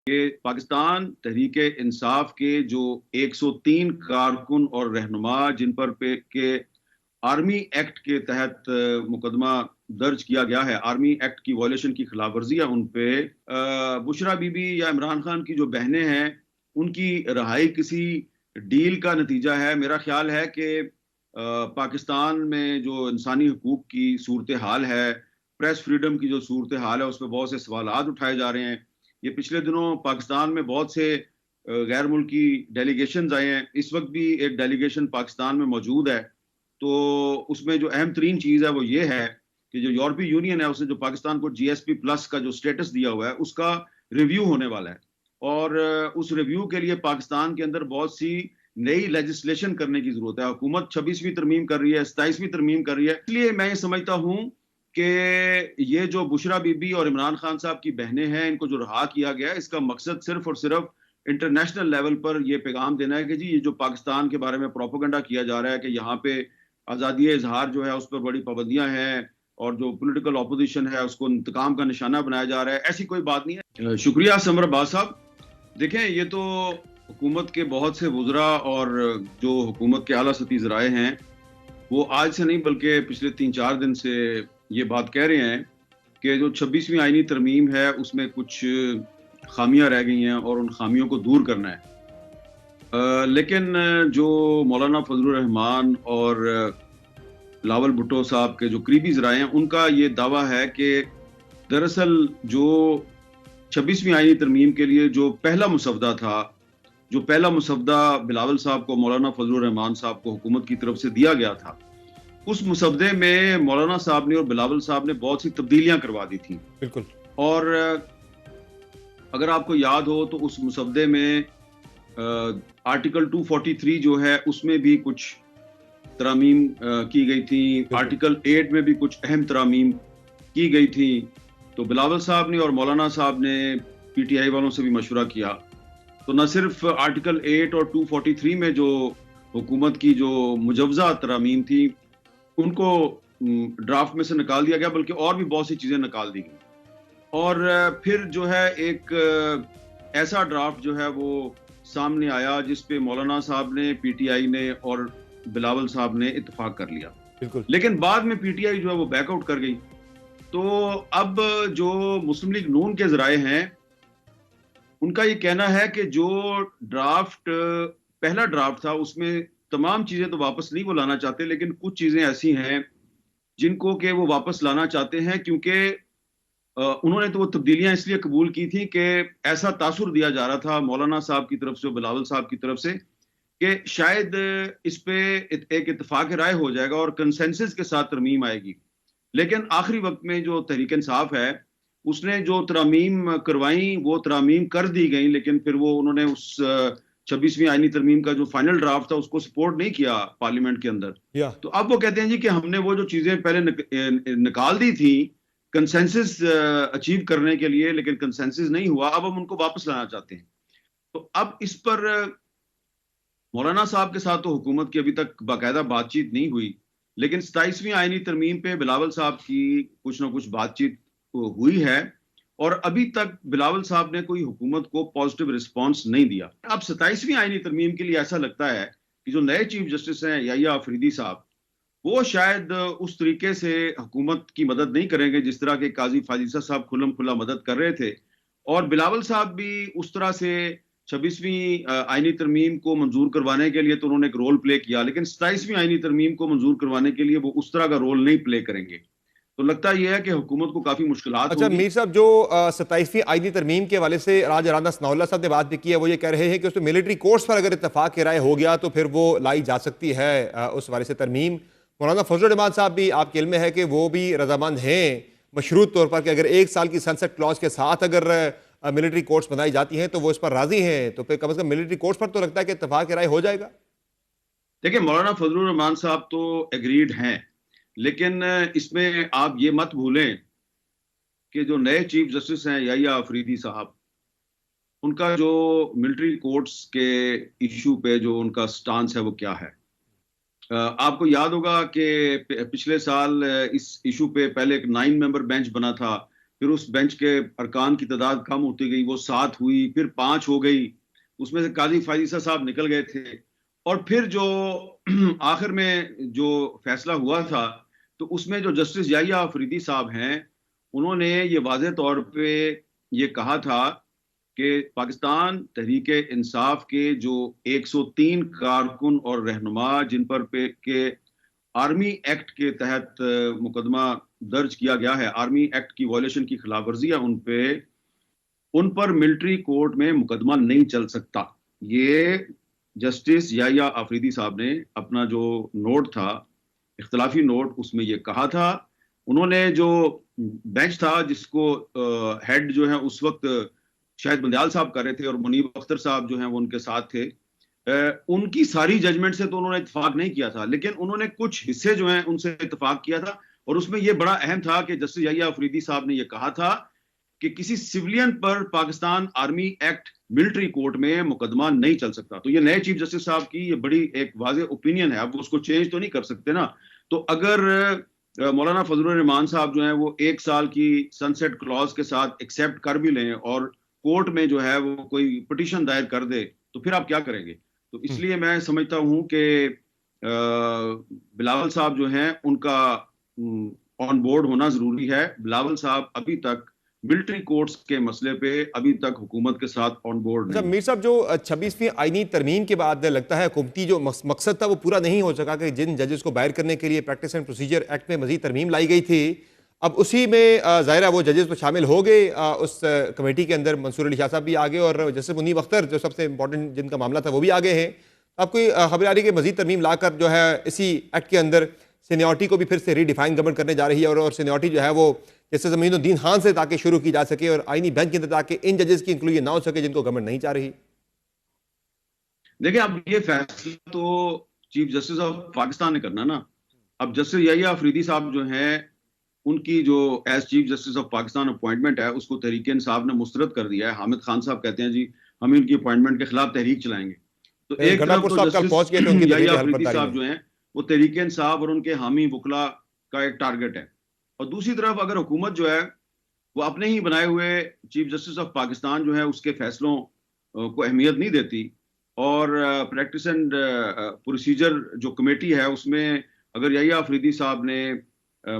कि पाकिस्तान तहरीक इंसाफ के जो 103 कारकुन और रहनुमा जिन पर पे के आर्मी एक्ट के तहत मुकदमा दर्ज किया गया है, आर्मी एक्ट की वायलेशन की खिलाफ वर्जी है उन पे, बुशरा बीबी या इमरान खान की जो बहनें हैं उनकी रिहाई किसी डील का नतीजा है। मेरा ख्याल है कि पाकिस्तान में जो इंसानी हकूक की सूरत हाल है, प्रेस फ्रीडम की जो सूरत हाल है, उस पर बहुत से सवालात उठाए जा रहे हैं। ये पिछले दिनों पाकिस्तान में बहुत से गैर मुल्की डेलीगेशन आए हैं। इस वक्त भी एक डेलीगेशन पाकिस्तान में मौजूद है। तो उसमें जो अहम तरीन चीज़ है वो ये है कि जो यूरोपीय यूनियन है उसने जो पाकिस्तान को जीएसपी प्लस का जो स्टेटस दिया हुआ है उसका रिव्यू होने वाला है, और उस रिव्यू के लिए पाकिस्तान के अंदर बहुत सी नई लेजिस्लेशन करने की जरूरत है। हुकूमत 26वीं तरमीम कर रही है, 27वीं तरमीम कर रही है। इसलिए मैं ये समझता हूँ कि ये जो बुशरा बीबी और इमरान खान साहब की बहनें हैं, इनको जो रहा किया गया है, इसका मकसद सिर्फ और सिर्फ इंटरनेशनल लेवल पर यह पैगाम देना है कि जी ये जो पाकिस्तान के बारे में प्रोपोगंडा किया जा रहा है कि यहाँ पे आज़ादी इजहार जो है उस पर बड़ी पाबंदियां हैं और जो पॉलिटिकल ऑपोजिशन है उसको इंतकाम का निशाना बनाया जा रहा है, ऐसी कोई बात नहीं है। शुक्रिया समर अब्बास साहब। देखें, ये तो हुकूमत के बहुत से वुज़रा और जो हुकूमत के आला सती ज़राए हैं वो आज से नहीं बल्कि पिछले 3-4 दिन से ये बात कह रहे हैं कि जो 26वीं आईनी तरमीम है उसमें कुछ खामियां रह गई हैं और उन खामियों को दूर करना है। लेकिन जो मौलाना फजलुर रहमान और बिलावल भुट्टो साहब के जो करीबी ज़राए हैं उनका ये दावा है कि दरअसल जो 26वीं आईनी तरमीम के लिए जो पहला मुसवदा था, जो पहला मुसवदा बिलावल साहब को, मौलाना फजलुर रहमान साहब को हुकूमत की तरफ से दिया गया था, उस मुसवदे में मौलाना साहब ने और बिलावल साहब ने बहुत सी तब्दीलियां करवा दी थी। बिल्कुल। और अगर आपको याद हो तो उस मुसवदे में आर्टिकल 243 जो है उसमें भी कुछ तरामीम की गई थी, आर्टिकल 8 में भी कुछ अहम तरामीम की गई थी। तो बिलावल साहब ने और मौलाना साहब ने पीटीआई वालों से भी मशवरा किया, तो न सिर्फ आर्टिकल 8 और 243 में जो हुकूमत की जो मुजवजा तरामीम थी उनको ड्राफ्ट में से निकाल दिया गया, बल्कि और भी बहुत सी चीज़ें निकाल दी गई। और फिर जो है एक ऐसा ड्राफ्ट जो है वो सामने आया जिस पे मौलाना साहब ने, पीटीआई ने और बिलावल साहब ने इत्तेफाक कर लिया। बिल्कुल। लेकिन बाद में पीटीआई जो है वो बैकआउट कर गई। तो अब जो मुस्लिम लीग नून के ज़राए हैं उनका ये कहना है कि जो ड्राफ्ट पहला ड्राफ्ट था उसमें तमाम चीज़ें तो वापस नहीं वो लाना चाहते, लेकिन कुछ चीज़ें ऐसी हैं जिनको कि वो वापस लाना चाहते हैं, क्योंकि उन्होंने तो वो तब्दीलियां इसलिए कबूल की थी कि ऐसा तासुर दिया जा रहा था मौलाना साहब की तरफ से और बिलावल साहब की तरफ से कि शायद इस पे एक इत्तेफाक राय हो जाएगा और कंसेंसस के साथ तरमीम आएगी। लेकिन आखिरी वक्त में जो तहरीक इंसाफ है उसने जो तरामीम करवाई वो तरामीम कर दी गई, लेकिन फिर वो उन्होंने उस 26वीं आईनी तरमीम का जो फाइनल ड्राफ्ट था उसको सपोर्ट नहीं किया पार्लियामेंट के अंदर। तो अब वो कहते हैं जी कि हमने वो जो चीजें पहले निकाल दी थी कंसेंसस अचीव करने के लिए, लेकिन कंसेंसस नहीं हुआ, अब हम उनको वापस लाना चाहते हैं। तो अब इस पर मौलाना साहब के साथ तो हुकूमत की अभी तक बाकायदा बातचीत नहीं हुई, लेकिन 27वीं आईनी तरमीम पे बिलावल साहब की कुछ ना कुछ बातचीत हुई है और अभी तक बिलावल साहब ने कोई हुकूमत को पॉजिटिव रिस्पांस नहीं दिया। अब 27वीं आईनी तरमीम के लिए ऐसा लगता है कि जो नए चीफ जस्टिस हैं याहिया अफरीदी साहब, वो शायद उस तरीके से हुकूमत की मदद नहीं करेंगे जिस तरह के काजी फाजिसा साहब खुल्लम खुल्ला मदद कर रहे थे, और बिलावल साहब भी उस तरह से 26वीं आईनी तरमीम को मंजूर करवाने के लिए तो उन्होंने एक रोल प्ले किया, लेकिन 27वीं आईनी तरमीम को मंजूर करवाने के लिए वो उस तरह का रोल नहीं प्ले करेंगे। तो लगता यह है कि हुकूमत को काफी मुश्किलात अच्छा होंगी। मीर साहब, जो 27वीं आईनी तरमीम के हवाले से राजा राना सनाउल्लाह साहब ने बात भी की है, वो ये कह रहे हैं कि उसमें मिलिट्री कोर्ट्स पर अगर इत्तेफाक की राय हो गया तो फिर वो लाई जा सकती है उस हवाले से तरमीम। मौलाना फजलुर रहमान साहब भी आपके इल्म में है कि वो भी रजामंद हैं मशरूत तौर पर कि अगर 1 साल की सनसेट क्लॉज के साथ अगर मिलिट्री कोर्ट्स बनाई जाती हैं तो वो इस पर राजी हैं, तो फिर कम से कम मिलिट्री कोर्ट्स पर तो लगता है कि इत्तेफाक की राय हो जाएगा। देखिए, मौलाना फजलुर रहमान साहब तो एग्रीड हैं, लेकिन इसमें आप ये मत भूलें कि जो नए चीफ जस्टिस हैं याहिया अफरीदी साहब, उनका जो मिलिट्री कोर्ट्स के इशू पे जो उनका स्टांस है वो क्या है। आपको याद होगा कि पिछले साल इस इशू पे पहले एक 9 मेंबर बेंच बना था, फिर उस बेंच के अरकान की तादाद कम होती गई, वो 7 हुई, फिर 5 हो गई, उसमें से काजी फायजीसा साहब निकल गए थे। और फिर जो आखिर में जो फैसला हुआ था, तो उसमें जो जस्टिस याहिया अफरीदी साहब हैं, उन्होंने ये वाज़ेह तौर पे ये कहा था कि पाकिस्तान तहरीक इंसाफ के जो 103 कारकुन और रहनुमा जिन पर पे के आर्मी एक्ट के तहत मुकदमा दर्ज किया गया है, आर्मी एक्ट की वायलेशन की खिलाफ वर्जी है उन पर मिलिट्री कोर्ट में मुकदमा नहीं चल सकता। ये जस्टिस याहिया अफरीदी साहब ने अपना जो नोट था, इख्तलाफी नोट, उसमें ये कहा था। उन्होंने जो बेंच था जिसको हेड जो है उस वक्त शायद बंदयाल साहब कर रहे थे और मुनीब अख्तर साहब जो हैं वो उनके साथ थे, उनकी सारी जजमेंट से तो उन्होंने इत्तेफाक नहीं किया था, लेकिन उन्होंने कुछ हिस्से जो हैं उनसे इत्तेफाक किया था। और उसमें यह बड़ा अहम था कि जस्टिस याहिया अफरीदी साहब ने यह कहा था कि किसी सिविलियन पर Pakistan army act military court में मुकदमा नहीं चल सकता। तो ये नए चीफ जस्टिस साहब की ये बड़ी एक वाज़ेह ओपिनियन है, अब उसको चेंज तो नहीं कर सकते ना। तो अगर मौलाना फजलुर रहमान साहब जो है वो 1 साल की सनसेट क्लॉज के साथ एक्सेप्ट कर भी लें और कोर्ट में जो है वो कोई पिटीशन दायर कर दे, तो फिर आप क्या करेंगे? तो इसलिए मैं समझता हूं कि बिलावल साहब जो हैं उनका ऑन बोर्ड होना जरूरी है। बिलावल साहब अभी तक मिलिट्री कोर्ट्स के मसले पे अभी तक हुकूमत के साथ ऑन बोर्ड नहीं। मीर साहब, जो 26वीं आईनी तरमीम के बाद लगता है हुकूमती जो मकसद था वो पूरा नहीं हो सका कि जिन जजेस को बाहर करने के लिए प्रैक्टिस एंड प्रोसीजर एक्ट में मजीद तरमीम लाई गई थी, अब उसी में ज़ाहिर है वो जजेस तो शामिल हो गए उस कमेटी के अंदर। मंसूर अली शाह साहब भी आ गए और जस्टिस मुनीब अख्तर जो सबसे इंपॉर्टेंट जिनका मामला था वो भी आ गए हैं। अब कोई खबर आ रही है कि मजीद तरमीम लाकर जो है इसी एक्ट के अंदर सीनियरिटी को भी फिर से रीडिफाइन गवर्नमेंट करने जा रही है और सीनियरिटी जो है वो जैसे ज़मीनुद्दीन खान से ताकि शुरू की जा सके और आईनी बेंच के अंदर ताकि इन जजेस की इंक्लूजन ना हो सके जिनको गवर्नमेंट नहीं चाह रही। देखिए, अब ये फैसला तो चीफ जस्टिस ऑफ पाकिस्तान ने करना ना। अब जस्टिस याहिया अफरीदी साहब जो हैं उनकी जो as chief justice of Pakistan appointment है उसको तहरीक इंसाफ ने मुस्तरद कर दिया है। हामिद खान साहब कहते हैं जी हम इनकी अपॉइंटमेंट के खिलाफ तहरीक चलाएंगे। तो एक तरफ तो जस्टिस याहिया अफरीदी साहब जो हैं वो तहरीक इंसाफ और उनके हामी वकला का एक टारगेट है, और दूसरी तरफ अगर हुकूमत जो है वो अपने ही बनाए हुए चीफ जस्टिस ऑफ पाकिस्तान जो है उसके फैसलों को अहमियत नहीं देती, और प्रैक्टिस एंड प्रोसीजर जो कमेटी है उसमें अगर याहिया अफरीदी साहब ने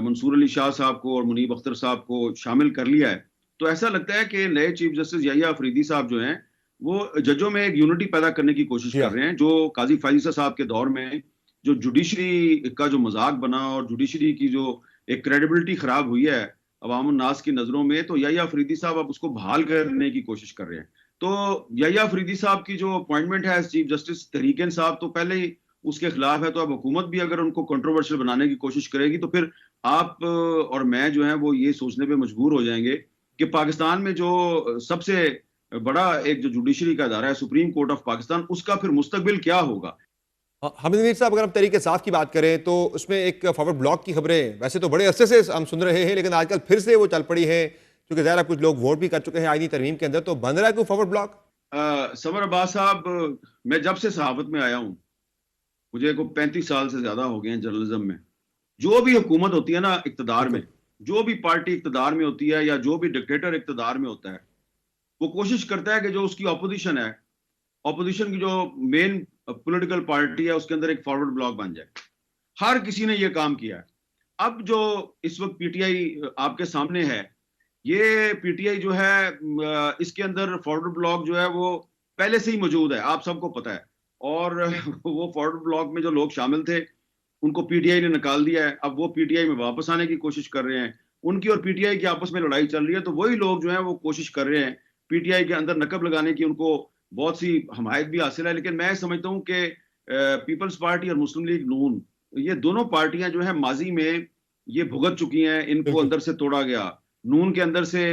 मंसूर अली शाह साहब को और मुनीब अख्तर साहब को शामिल कर लिया है, तो ऐसा लगता है कि नए चीफ जस्टिस याहिया अफरीदी साहब जो हैं वो जजों में एक यूनिटी पैदा करने की कोशिश कर रहे हैं। जो काजी फायजीसा साहब के दौर में जो जुडिशरी का जो मजाक बना और जुडिशरी की जो एक क्रेडिबिलिटी खराब हुई है अवाम नास की नजरों में, तो याहिया अफरीदी साहब अब उसको बहाल करने की कोशिश कर रहे हैं। तो याहिया अफरीदी साहब की जो अपॉइंटमेंट है चीफ जस्टिस तहरीक इंसाफ तो पहले ही उसके खिलाफ है, तो अब हुकूमत भी अगर उनको कंट्रोवर्शियल बनाने की कोशिश करेगी तो फिर आप और मैं जो है वो ये सोचने पे मजबूर हो जाएंगे कि पाकिस्तान में जो सबसे बड़ा एक जो जुडिशरी का अदारा है सुप्रीम कोर्ट ऑफ पाकिस्तान, उसका फिर मुस्तकबिल क्या होगा। हामिद मीर साहब, अगर हम तहरीक इंसाफ की बात करें तो उसमें एक फॉरवर्ड ब्लॉक की खबरें वैसे तो बड़े अरसे से हम सुन रहे हैं, लेकिन आजकल फिर से वो चल पड़ी है क्योंकि ज़ाहिर कुछ लोग वोट भी कर चुके हैं आईनी तरमीम के अंदर, तो बन रहा है कोई फॉरवर्ड ब्लॉक? समर अब्बास साहब, मैं जब से सहाफत में आया हूँ, मुझे को 35 साल से ज्यादा हो गए हैं जर्नलिज्म में, जो भी हुकूमत होती है ना इक्तदार में, जो भी पार्टी इक्तदार में होती है या जो भी डिक्टेटर इक्तदार में होता है, वो कोशिश करता है कि जो उसकी ऑपोजिशन है, ऑपोजिशन की जो मेन पॉलिटिकल पार्टी है उसके अंदर एक फॉरवर्ड ब्लॉक बन जाए। हर किसी ने ये काम किया है। अब जो इस वक्त पीटीआई आपके सामने है, ये पीटीआई जो है इसके अंदर फॉरवर्ड ब्लॉक जो है वो पहले से ही मौजूद है, आप सबको पता है। और वो फॉरवर्ड ब्लॉक में जो लोग शामिल थे उनको पीटीआई ने निकाल दिया है। अब वो पीटीआई में वापस आने की कोशिश कर रहे हैं। उनकी और पीटीआई की आपस में लड़ाई चल रही है, तो वही लोग जो है वो कोशिश कर रहे हैं पीटीआई के अंदर नकब लगाने की। उनको बहुत सी हमायत भी हासिल है, लेकिन मैं समझता हूं कि पीपल्स पार्टी और मुस्लिम लीग नून, ये दोनों पार्टियां जो है माजी में ये भुगत चुकी हैं, इनको अंदर से तोड़ा गया। नून के अंदर से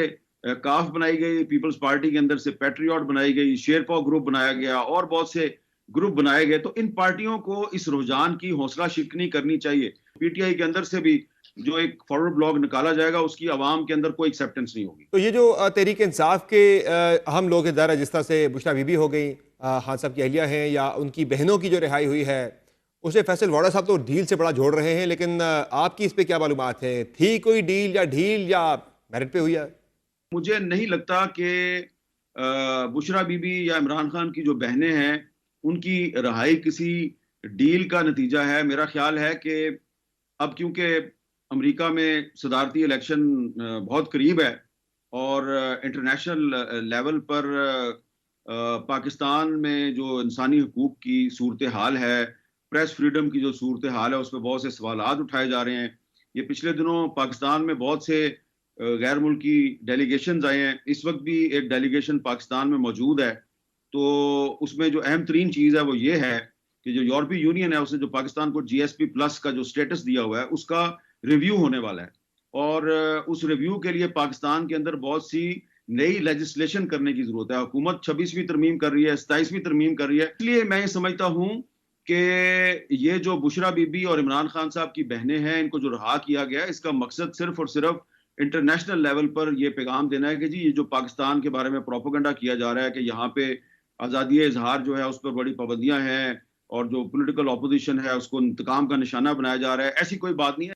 काफ बनाई गई, पीपल्स पार्टी के अंदर से पैट्रियट बनाई गई, शेरपा ग्रुप बनाया गया और बहुत से ग्रुप बनाए गए। तो इन पार्टियों को इस रुझान की हौसला शिकनी करनी चाहिए। पीटीआई के अंदर से भी जो एक फॉरवर्ड ब्लॉक निकाला जाएगा उसकी आवाम के अंदर कोई एक्सेप्टेंस नहीं होगी। तो ये जो तहरीक इंसाफ के अहम लोग हैं, जिस तरह से बुशरा बीबी हो गई, खान साहब की अहलिया हैं, या उनकी बहनों की जो रिहाई हुई है, उसे फैसल वाड़ा साहब तो डील से बड़ा जोड़ रहे हैं, लेकिन आपकी इस पे क्या मालूमात है? थी कोई डील या ढील या मेरिट पे हुई है? मुझे नहीं लगता कि बुशरा बीबी या इमरान खान की जो बहनें हैं उनकी रहाई किसी डील का नतीजा है। मेरा ख्याल है कि अब क्योंकि अमेरिका में सदारती इलेक्शन बहुत करीब है और इंटरनेशनल लेवल पर पाकिस्तान में जो इंसानी हकूक की सूरत हाल है, प्रेस फ्रीडम की जो सूरत हाल है, उस पर बहुत से सवालात उठाए जा रहे हैं। ये पिछले दिनों पाकिस्तान में बहुत से गैर मुल्की डेलीगेशंस आए हैं। इस वक्त भी एक डेलीगेशन पाकिस्तान में मौजूद है। तो उसमें जो अहम तरीन चीज़ है वो ये है कि जो यूरोपीय यूनियन है उसने जो पाकिस्तान को जीएसपी प्लस का जो स्टेटस दिया हुआ है उसका रिव्यू होने वाला है। और उस रिव्यू के लिए पाकिस्तान के अंदर बहुत सी नई लेजिस्लेशन करने की जरूरत है। हुकूमत 26वीं तरमीम कर रही है, 27वीं तरमीम कर रही है। इसलिए मैं ये समझता हूँ कि ये जो बुशरा बीबी और इमरान खान साहब की बहनें हैं, इनको जो रहा किया गया है, इसका मकसद सिर्फ और सिर्फ इंटरनेशनल लेवल पर यह पैगाम देना है कि जी ये जो पाकिस्तान के बारे में प्रोपेगेंडा किया जा रहा है कि यहाँ पे आज़ादी इजहार जो है उस पर बड़ी पाबंदियां हैं और जो पॉलिटिकल ऑपोजिशन है उसको इंतकाम का निशाना बनाया जा रहा है, ऐसी कोई बात नहीं है।